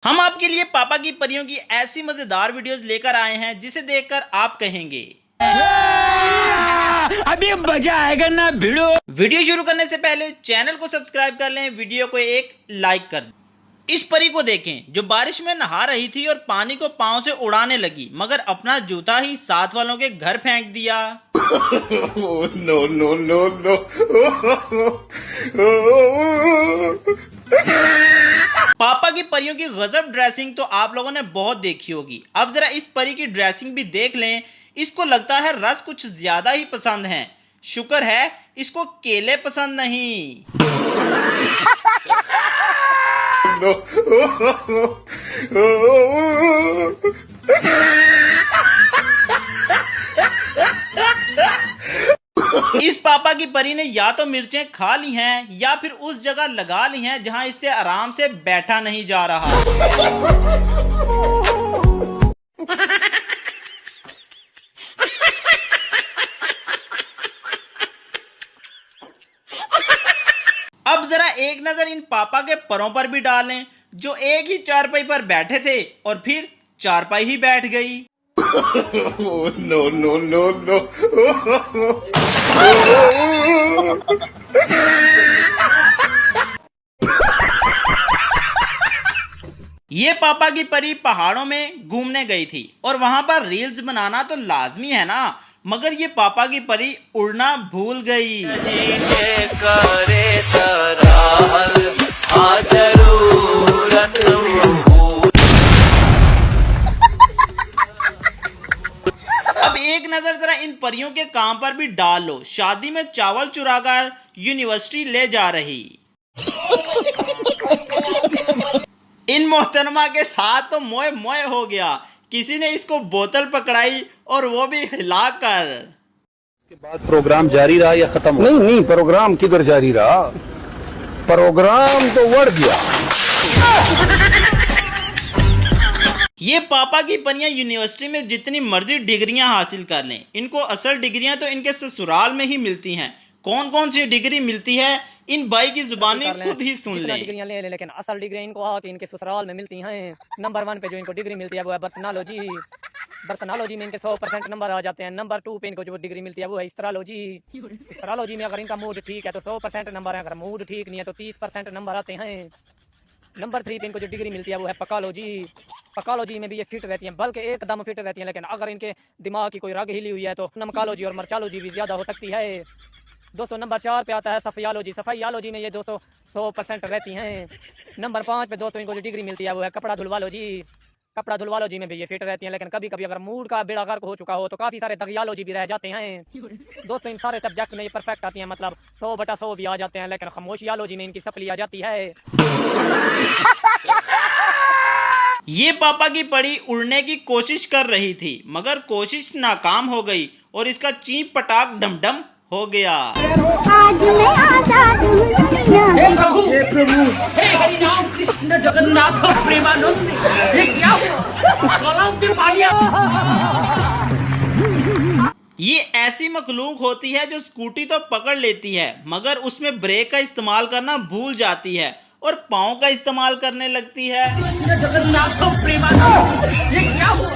हम आपके लिए पापा की परियों की ऐसी मजेदार वीडियोस लेकर आए हैं जिसे देखकर आप कहेंगे अभी मजा आएगा ना भिड़ो। वीडियो शुरू करने से पहले चैनल को सब्सक्राइब कर लें, वीडियो को एक लाइक कर दें। इस परी को देखें जो बारिश में नहा रही थी और पानी को पांव से उड़ाने लगी, मगर अपना जूता ही साथ वालों के घर फेंक दिया। No no no no. पापा की परियों की गजब ड्रेसिंग तो आप लोगों ने बहुत देखी होगी। अब जरा इस परी की ड्रेसिंग भी देख लें। इसको लगता है रस कुछ ज्यादा ही पसंद है। शुक्र है इसको केले पसंद नहीं। नो। इस पापा की परी ने या तो मिर्चें खा ली हैं या फिर उस जगह लगा ली हैं जहां इससे आराम से बैठा नहीं जा रहा। अब जरा एक नजर इन पापा के परों पर भी डालें जो एक ही चारपाई पर बैठे थे और फिर चारपाई ही बैठ गई। No no no no. ये पापा की परी पहाड़ों में घूमने गई थी और वहां पर रील्स बनाना तो लाजमी है ना, मगर ये पापा की परी उड़ना भूल गई। अब एक नजर जरा इन परियों के काम पर भी डाल लो। शादी में चावल चुराकर यूनिवर्सिटी ले जा रही इन मोहतरमा के साथ तो मोए मोए हो गया। किसी ने इसको बोतल पकड़ाई और वो भी हिलाकर। के बाद प्रोग्राम जारी रहा या खत्म हो? नहीं, प्रोग्राम किधर जारी रहा, प्रोग्राम तो बढ़ गया। ये पापा की परियां यूनिवर्सिटी में जितनी मर्जी डिग्रियां हासिल कर लें, इनको असल डिग्रियां तो इनके ससुराल में ही मिलती हैं। कौन कौन सी डिग्री मिलती है इन भाई की जुबानी खुद ही सुन लें। डिग्रियां ले लेकिन असल डिग्री इनको आके इनके ससुराल में मिलती हैं। नंबर 1 पे जो इनको डिग्री मिलती है वो है बर्तनालॉजी। बर्तनालॉजी में इनके 100% नंबर आ जाते हैं। नंबर 2 पे इनको जो डिग्री मिलती है वो है इस्त्रालॉजी। इस्त्रालॉजी में अगर इनका मूड ठीक है तो 100% नंबर है, अगर मूड ठीक नहीं है तो 30% नंबर आते हैं। नंबर 3 पे इनको जो डिग्री मिलती है वो है पकालॉजी। पकालॉजी में भी ये फिट रहती हैं, बल्कि एकदम फिट रहती हैं, लेकिन अगर इनके दिमाग की कोई रग हिली हुई है तो नमकालॉजी और मर्चालॉजी भी ज्यादा हो सकती है। दोस्तों नंबर 4 पे आता है सफाइयालॉजी। सफाइयालॉजी में ये 100% रहती हैं। नंबर 5 पे दोस्तों इनको जो डिग्री मिलती है वो है कपड़ा धुलवालॉजी। कपड़ा धुलवालॉजी में भी ये फिट रहती हैं, लेकिन कभी कभी अगर मूड का बेड़ा गर्क हो चुका हो तो काफी सारे दगियालॉजी भी रह जाते हैं। दोस्तों इन सारे सब्जेक्ट में ये परफेक्ट आती हैं, मतलब 100/100 भी आ जाते हैं, लेकिन खामोशियालॉजी में इनकी सप्ली आ जाती है। ये पापा की परी उड़ने की कोशिश कर रही थी, मगर कोशिश नाकाम हो गई और इसका चीप पटाक डमडम हो गया। आज मैं आजाद हूँ। हे प्रभु, हे हरि राम कृष्ण जगन्नाथ प्रेमानंद, ये क्या हुआ? ये ऐसी मखलूक होती है जो स्कूटी तो पकड़ लेती है, मगर उसमें ब्रेक का इस्तेमाल करना भूल जाती है और पाँव का इस्तेमाल करने लगती है। जगन्नाथ प्रेमानंद, ये क्या हुआ?